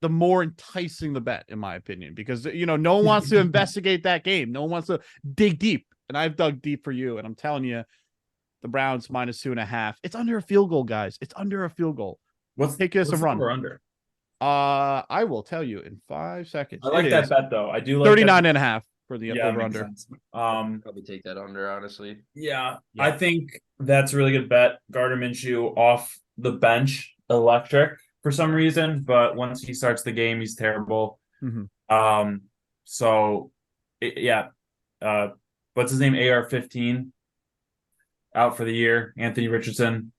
the more enticing the bet, in my opinion, because no one wants to investigate that game. No one wants to dig deep. And I've dug deep for you, and I'm telling you, the Browns -2.5. It's under a field goal, guys. It's under a field goal. Take us a run. Or under? I will tell you in 5 seconds. I like that bet though. I do like 39.5 for the over under. Probably take that under, honestly. Yeah, I think that's a really good bet. Gardner Minshew off the bench, electric for some reason, but once he starts the game, he's terrible. Mm-hmm. What's his name? AR-15 out for the year. Anthony Richardson,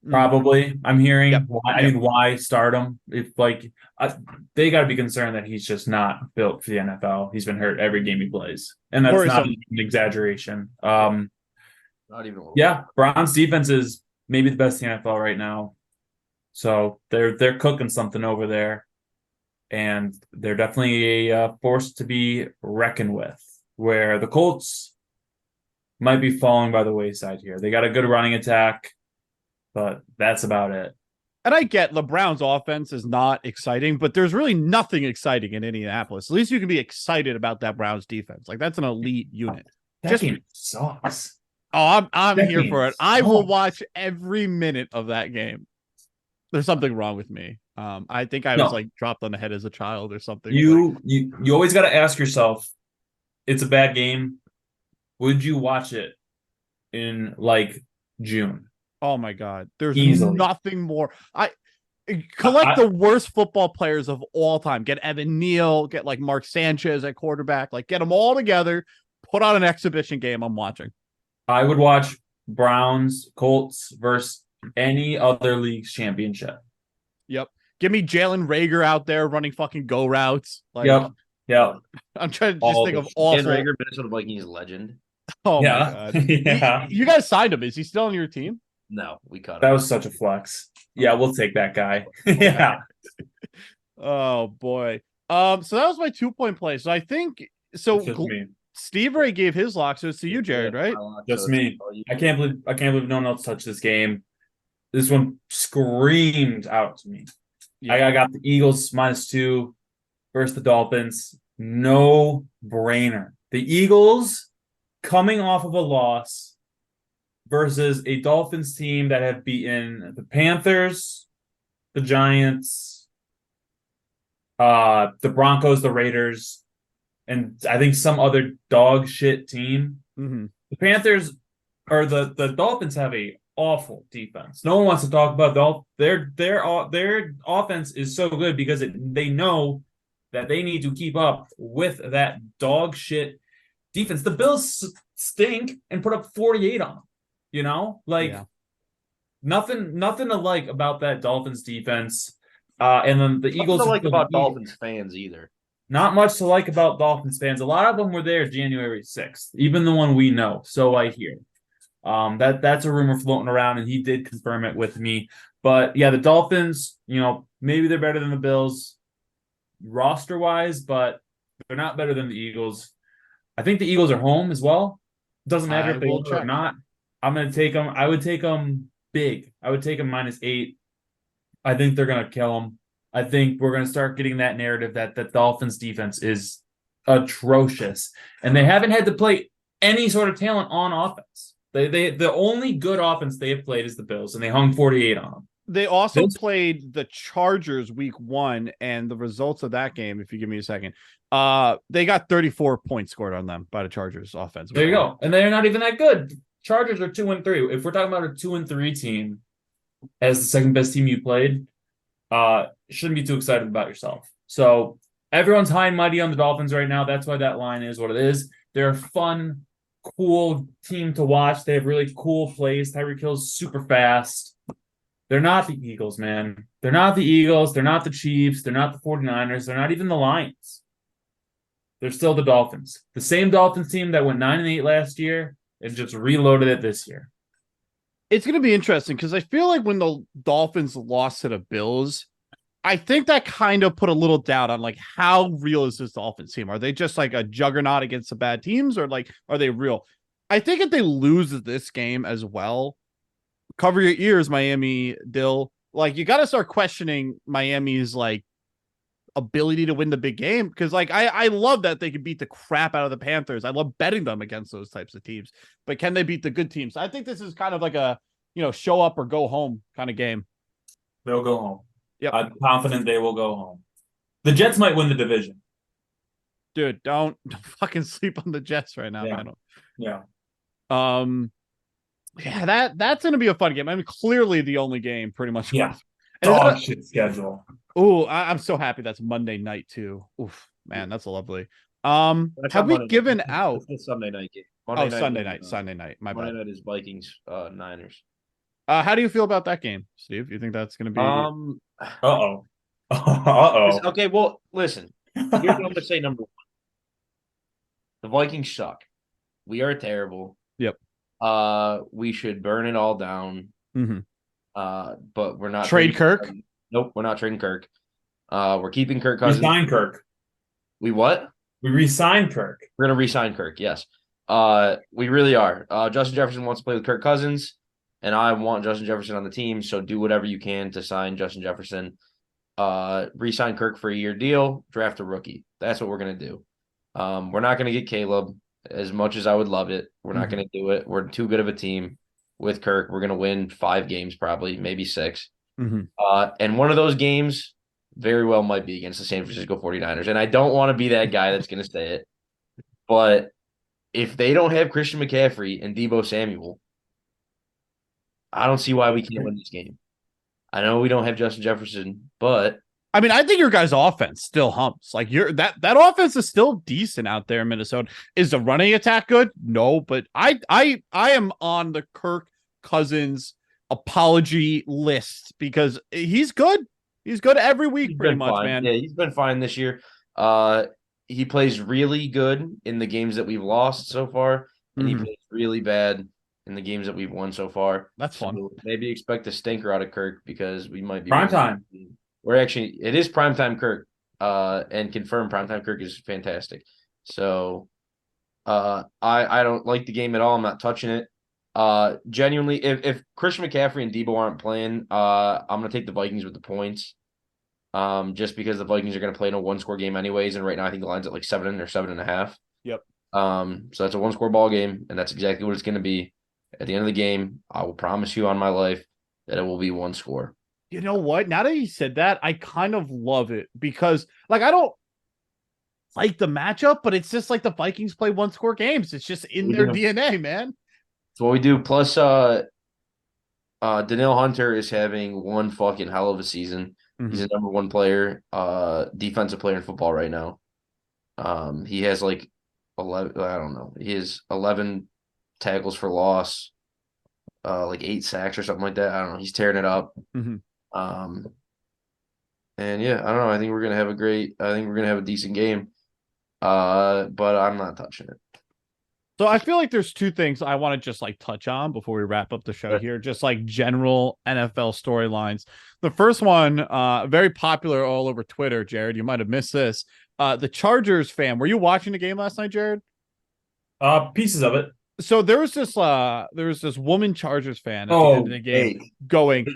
probably. I'm hearing. Yep. Why start him? If they got to be concerned that he's just not built for the NFL. He's been hurt every game he plays, and that's not an exaggeration. Not even a little. Yeah, Browns defense is maybe the best in the NFL right now. So they're cooking something over there, and they're definitely a force to be reckoned with. Where the Colts might be falling by the wayside here. They got a good running attack, but that's about it. And I get the Browns offense is not exciting, but there's really nothing exciting in Indianapolis. At least you can be excited about that Browns defense. Like that's an elite unit. That game sucks. Oh, I'm That here game for it. I will sucks. watch every minute of that game. There's something wrong with me. I think I was No. like dropped on the head as a child or something. You always got to ask yourself, it's a bad game. Would you watch it in like June? Oh my god, there's Easily. nothing more. I collect the worst football players of all time. Get Evan Neal, get like Mark Sanchez at quarterback, like get them all together, put on an exhibition game. I'm watching. I would watch Browns Colts versus any other league's championship. Yep. Give me Jalen Rager out there running fucking go routes. Like, Yep. I'm trying to just All think the of shit. awful. Dan Rager, Minnesota Vikings legend. Oh Yeah. my god. Yeah. You guys signed him. Is he still on your team? No, we cut That him. was such a flex. Yeah, we'll take that guy. Yeah. Oh boy. So that was my 2-point play. So I think It's just me. Steve Ray gave his lock, so it's to you, Jared, right? Just me. I can't believe no one else touched this game. This one screamed out to me. Yeah. I got the Eagles -2 versus the Dolphins. No brainer. The Eagles coming off of a loss versus a Dolphins team that have beaten the Panthers, the Giants, the Broncos, the Raiders, and I think some other dog shit team. Mm-hmm. The Panthers or the Dolphins have a awful defense. No one wants to talk about their offense is so good because they know that they need to keep up with that dog shit defense. The Bills stink and put up 48 on them. You know, like nothing to like about that Dolphins defense. And then the Eagles don't like about Dolphins fans either. Not much to like about Dolphins fans. A lot of them were there January 6th, even the one we know. So I hear. That's a rumor floating around, and he did confirm it with me. But yeah, the Dolphins, maybe they're better than the Bills roster-wise, but they're not better than the Eagles. I think the Eagles are home as well. Doesn't matter if they will or not. I'm going to take them. I would take them big. I would take them -8. I think they're going to kill them. I think we're going to start getting that narrative that the Dolphins defense is atrocious, and they haven't had to play any sort of talent on offense. The only good offense they have played is the Bills, and they hung 48 on them. They also played the Chargers week 1, and the results of that game, if you give me a second, they got 34 points scored on them by the Chargers offense. There you go. And they're not even that good. Chargers are 2-3. If we're talking about a 2-3 team as the second best team you played, shouldn't be too excited about yourself. So everyone's high and mighty on the Dolphins right now. That's why that line is what it is. They're a fun, cool team to watch. They have really cool plays. Tyreek Hill's super fast. They're not the Eagles, man. They're not the Eagles. They're not the Chiefs. They're not the 49ers. They're not even the Lions. They're still the Dolphins. The same Dolphins team that went 9-8 last year and just reloaded it this year. It's going to be interesting because I feel like when the Dolphins lost to the Bills, I think that kind of put a little doubt on like how real is this Dolphins team? Are they just like a juggernaut against the bad teams, or like are they real? I think if they lose this game as well, cover your ears, Miami Dill. Like you got to start questioning Miami's like ability to win the big game, because like I love that they can beat the crap out of the Panthers. I love betting them against those types of teams, but can they beat the good teams? I think this is kind of like a show up or go home kind of game. They'll go home. Yep. I'm confident they will go home. The Jets might win the division. Dude, don't fucking sleep on the Jets right now, man. Yeah. Yeah, that's gonna be a fun game. I mean, clearly the only game pretty much. Yeah. Dog shit schedule. Oh, I'm so happy that's Monday night too. Oof, man, that's lovely. Have we given out the Sunday night game? Sunday night. My Monday bad. night is Vikings, Niners. How do you feel about that game, Steve? You think that's gonna be? Uh-oh. Uh-oh. Okay, well, listen. Here's what I'm gonna say. Number one, the Vikings suck. We are terrible. Yep. We should burn it all down. Mhm. But we're not Trade trading Kirk? Nope, we're not trading Kirk. We're keeping Kirk Cousins. Resign Kirk. We what? We resign Kirk. We're gonna re-sign Kirk. Yes. We really are. Justin Jefferson wants to play with Kirk Cousins, and I want Justin Jefferson on the team. So do whatever you can to sign Justin Jefferson. Re-sign Kirk for a year deal. Draft a rookie. That's what we're gonna do. We're not gonna get Caleb as much as I would love it. We're not gonna do it. We're too good of a team with Kirk. We're gonna win 5 games, probably, maybe 6. Mhm. And one of those games very well might be against the San Francisco 49ers. And I don't want to be that guy that's going to say it. But if they don't have Christian McCaffrey and Deebo Samuel, I don't see why we can't win this game. I know we don't have Justin Jefferson, but I mean, I think your guys' offense still humps. Like that offense is still decent out there in Minnesota. Is the running attack good? No, but I am on the Kirk Cousins apology list because he's good. He's good every week, he's pretty been much, fine. man. Yeah, he's been fine this year. He plays really good in the games that we've lost so far, and he plays really bad in the games that we've won so far. That's fun. So maybe expect a stinker out of Kirk because we might be Prime time. It is primetime Kirk, and confirmed primetime Kirk is fantastic. So, I don't like the game at all. I'm not touching it. Genuinely, if Christian McCaffrey and Deebo aren't playing, I'm gonna take the Vikings with the points. Just because the Vikings are gonna play in a 1-score game anyways, and right now I think the line's at like 7 or 7.5. Yep. So that's a 1-score ball game, and that's exactly what it's gonna be. At the end of the game, I will promise you on my life that it will be 1 score. You know what? Now that you said that, I kind of love it because, like, I don't like the matchup, but it's just like the Vikings play 1-score games. It's just in their DNA, man. That's what we do. Plus, Danielle Hunter is having one fucking hell of a season. He's a number 1 player, defensive player in football right now. He has like 11. I don't know. He has 11 tackles for loss, like 8 sacks or something like that. I don't know. He's tearing it up. And yeah, I don't know. I think we're gonna have a decent game. But I'm not touching it. So I feel like there's 2 things I want to just like touch on before we wrap up the show here, just like general NFL storylines. The first one, very popular all over Twitter, Jared. You might have missed this. The Chargers fan. Were you watching the game last night, Jared? Pieces of it. So there was this woman Chargers fan at the end of the game going,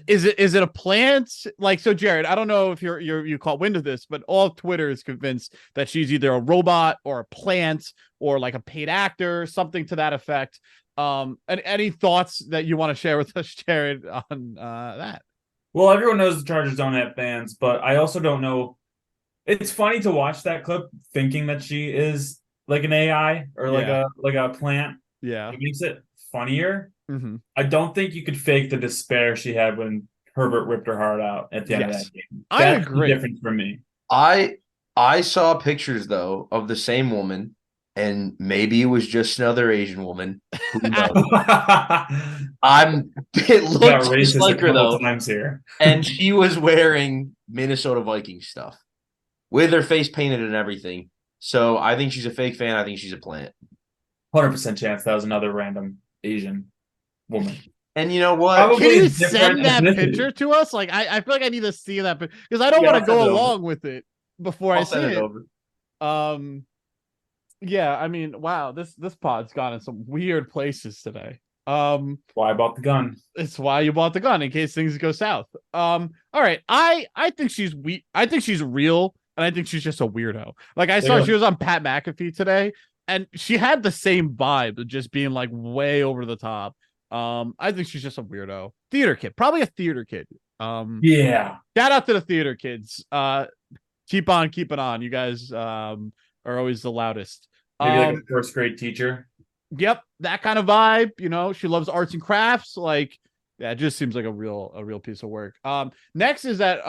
is it a plant? Like, so Jared, I don't know if you caught wind of this, but all of Twitter is convinced that she's either a robot or a plant or like a paid actor, something to that effect. And any thoughts that you want to share with us, Jared, on that? Well, everyone knows the Chargers don't have fans, but I also don't know. It's funny to watch that clip thinking that she is like an AI or like a plant. Yeah. It makes it funnier. I don't think you could fake the despair she had when Herbert ripped her heart out at the end of that game. I That's agree. the difference for me. I saw pictures though of the same woman, and maybe it was just another Asian woman. Who knows? It looked just like her though. Times here. And she was wearing Minnesota Vikings stuff with her face painted and everything. So I think she's a fake fan. I think she's a plant. 100% chance that was another random Asian woman. And you know what? Probably Can you different send that ethnicity. picture to us? Like, I feel like I need to see that because I don't want to I'll go send it along with it before I I'll see send it. over. Yeah, I mean, wow, this pod's gone in some weird places today. Why I bought the gun. It's why you bought the gun in case things go south. All right, I think she's I think she's real, and I think she's just a weirdo. Like I saw she was on Pat McAfee today, and she had the same vibe of just being like way over the top. I think she's just a weirdo. Theater kid, probably a theater kid. Yeah. Shout out to the theater kids. Keep on keeping on. You guys are always the loudest. Maybe like a first grade teacher. Yep, that kind of vibe. You know, she loves arts and crafts. Like, yeah, it just seems like a real piece of work. Next is that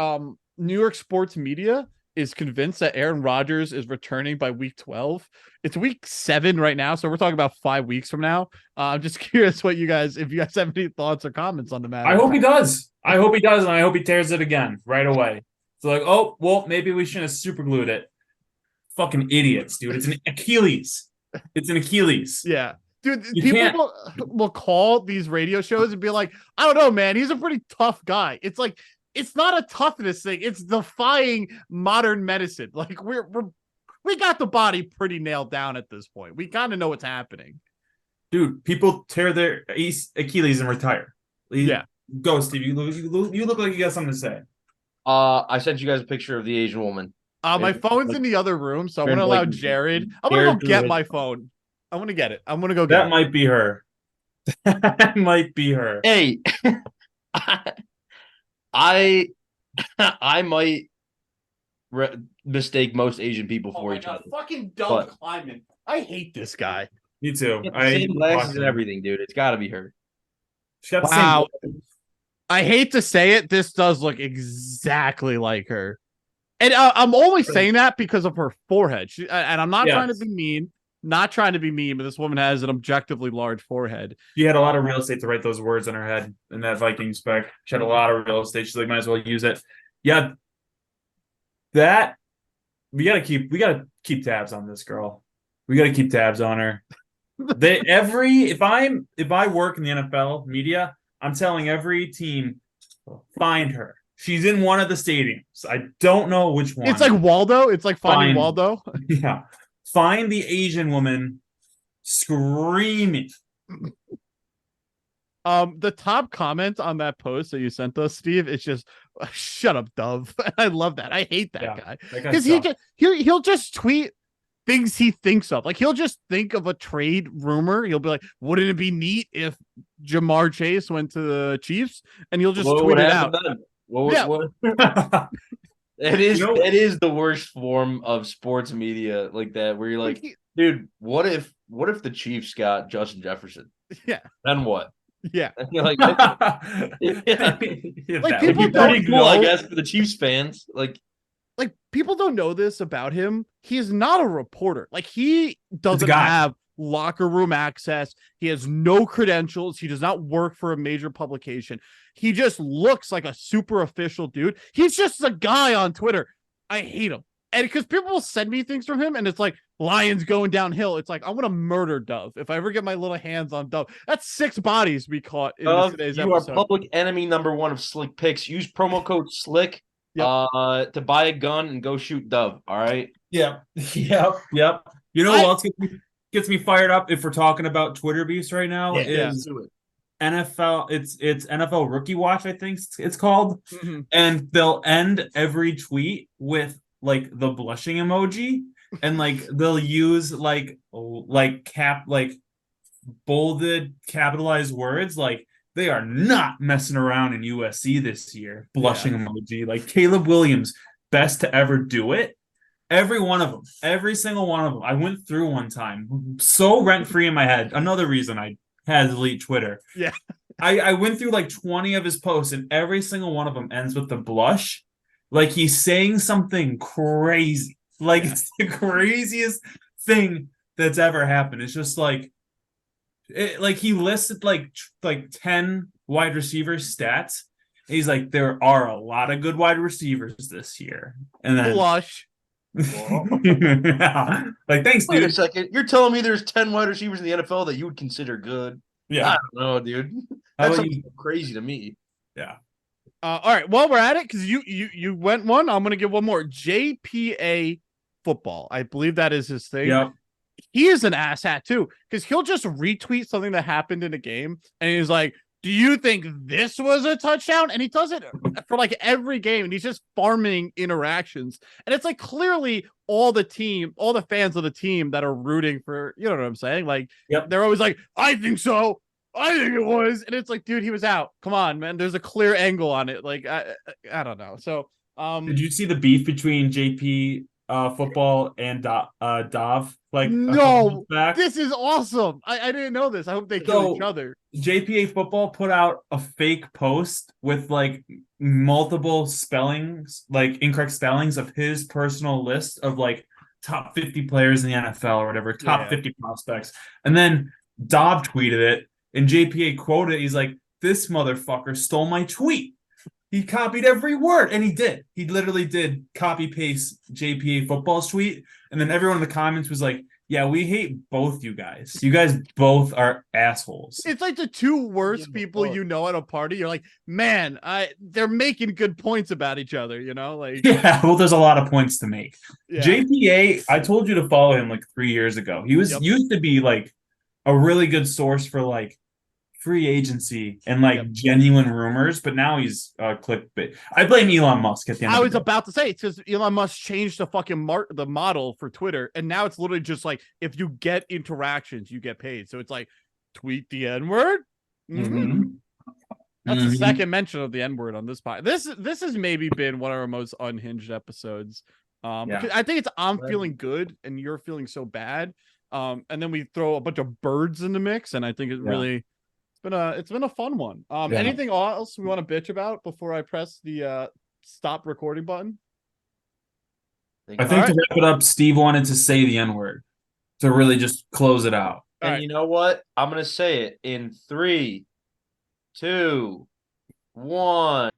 New York sports media is convinced that Aaron Rodgers is returning by week 12. It's week 7 right now, so we're talking about 5 weeks from now. I'm just curious if you guys have any thoughts or comments on the matter. I hope he does. And I hope he tears it again right away. So like, oh, well, maybe we shouldn't have super glued it. Fucking idiots, dude. It's an Achilles. It's an Achilles. Yeah. Dude, You people can't- will call these radio shows and be like, I don't know, man. He's a pretty tough guy. It's like, it's not a toughness thing. It's defying modern medicine. Like we got the body pretty nailed down at this point. We kind of know what's happening. Dude, people tear their Achilles and retire. Yeah. Go, Steve. You look like you got something to say. I sent you guys a picture of the Asian woman. My phone's in the other room, so I'm gonna allow Jared. I'm gonna go get my phone. I'm gonna get it. I'm gonna go get That it. might be her. That might be her. Hey, I might mistake most Asian people for each other. Fucking Dove But- Kleiman. I hate this guy. Me too. Get the same glasses and everything, dude. It's got to be her. She got the Wow. same- I hate to say it, this does look exactly like her. And I'm only saying that because of her forehead. And I'm not trying to Yes. be mean. Not trying to be mean, but this woman has an objectively large forehead. She had a lot of real estate to write those words on her head in that Viking spec. She had a lot of real estate. She's like, might as well use it. Yeah. That we gotta keep tabs on this girl. We gotta keep tabs on her. If I work in the NFL media, I'm telling every team, find her. She's in one of the stadiums. I don't know which one. It's like Waldo. It's like finding Fine. Waldo. Yeah. Find the Asian woman screaming. The top comment on that post that you sent us, Steve, is just shut up, Dove. I love that. I hate that Yeah, guy. That guy Because sucks. he'll just tweet things he thinks of. Like he'll just think of a trade rumor. He'll be like, wouldn't it be neat if Jamar Chase went to the Chiefs? And he'll just What tweet would it happen out. then? What, Yeah. what- It is You know- it is the worst form of sports media like that, where you're like, dude, what if the Chiefs got Justin Jefferson? Yeah. Then what? Yeah. And you're like, Yeah, Like, that people would be pretty don't cool, I know- guess, for the Chiefs fans. Like, People don't know this about him. He's not a reporter. Like he doesn't guy. have locker room access. He has no credentials. He does not work for a major publication. He just looks like a super official dude. He's just a guy on Twitter. I hate him. And because people will send me things from him and it's like Lions going downhill. It's like, I want to murder Dove. If I ever get my little hands on Dove, that's 6 bodies we caught in today's you are episode. public enemy number 1 of Slick Picks. Use promo code Slick to buy a gun and go shoot Dove. All right. Yep. Yep. You know what else gets me fired up if we're talking about Twitter beefs right now is NFL. It's NFL Rookie Watch, I think it's called. Mhm. And they'll end every tweet with like the blushing emoji, and like they'll use like bolded capitalized words like they are not messing around in USC this year. Blushing emoji, like Caleb Williams, best to ever do it. Every one of them, every single one of them. I went through one time, so rent free in my head. Another reason I had to delete Twitter. Yeah. I went through like 20 of his posts, and every single one of them ends with the blush. Like he's saying something crazy. Like it's the craziest thing that's ever happened. It's just like, like he listed like 10 wide receivers stats. And he's like, there are a lot of good wide receivers this year. And then Blush. yeah. Like, thanks, Wait a dude. second. You're telling me there's 10 wide receivers in the NFL that you would consider good? Yeah. I don't know, dude. How That's about you? something crazy to me. Yeah. All right, while we're at it, because you went one, I'm gonna give one more. JPA football, I believe that is his thing. Yep. He is an asshat too, because he'll just retweet something that happened in a game, and he's like, "Do you think this was a touchdown?" And he does it for like every game, and he's just farming interactions. And it's like clearly all the fans of the team that are rooting for, you know what I'm saying? Like, Yep. they're always like, "I think so. I think it was," and it's like, dude, he was out. Come on, man. There's a clear angle on it. Like, I don't know. So, Did you see the beef between JP football and Dov? Like, a No, couple months back? this is awesome. I didn't know this. I hope they kill So- each other. JPA football put out a fake post with like multiple spellings, like incorrect spellings of his personal list of like top 50 players in the NFL or whatever, top Yeah. 50 prospects. And then Dov tweeted it, and JPA quoted it. He's like, "This motherfucker stole my tweet. He copied every word." And he did. He literally did copy paste JPA football's tweet. And then everyone in the comments was like, Yeah, we hate both you guys. You guys both are assholes. It's like the two worst Yeah, people fuck. you know at a party. You're like, man, they're making good points about each other, like Yeah, well, there's a lot of points to make. yeah. JPA, I told you to follow him like 3 years ago. He was Yep. used to be like a really good source for like free agency and like Yep. genuine rumors, but now he's clickbait. I blame Elon Musk at the end I of was the day. about to say it's because Elon Musk changed the fucking the model for Twitter, and now it's literally just like if you get interactions, you get paid. So it's like tweet the N word. Mhm. That's the Mhm. second mention of the N word on this pod. This has maybe been one of our most unhinged episodes. Yeah. Because I think it's I'm Right. feeling good and you're feeling so bad. And then we throw a bunch of birds in the mix, and I think it Yeah. really it's been a fun one. Yeah. Anything else we want to bitch about before I press the stop recording button? I think All to wrap it up, Steve wanted to say the N word to really just close it out. All And right. you know what? I'm gonna say it in 3, 2, 1.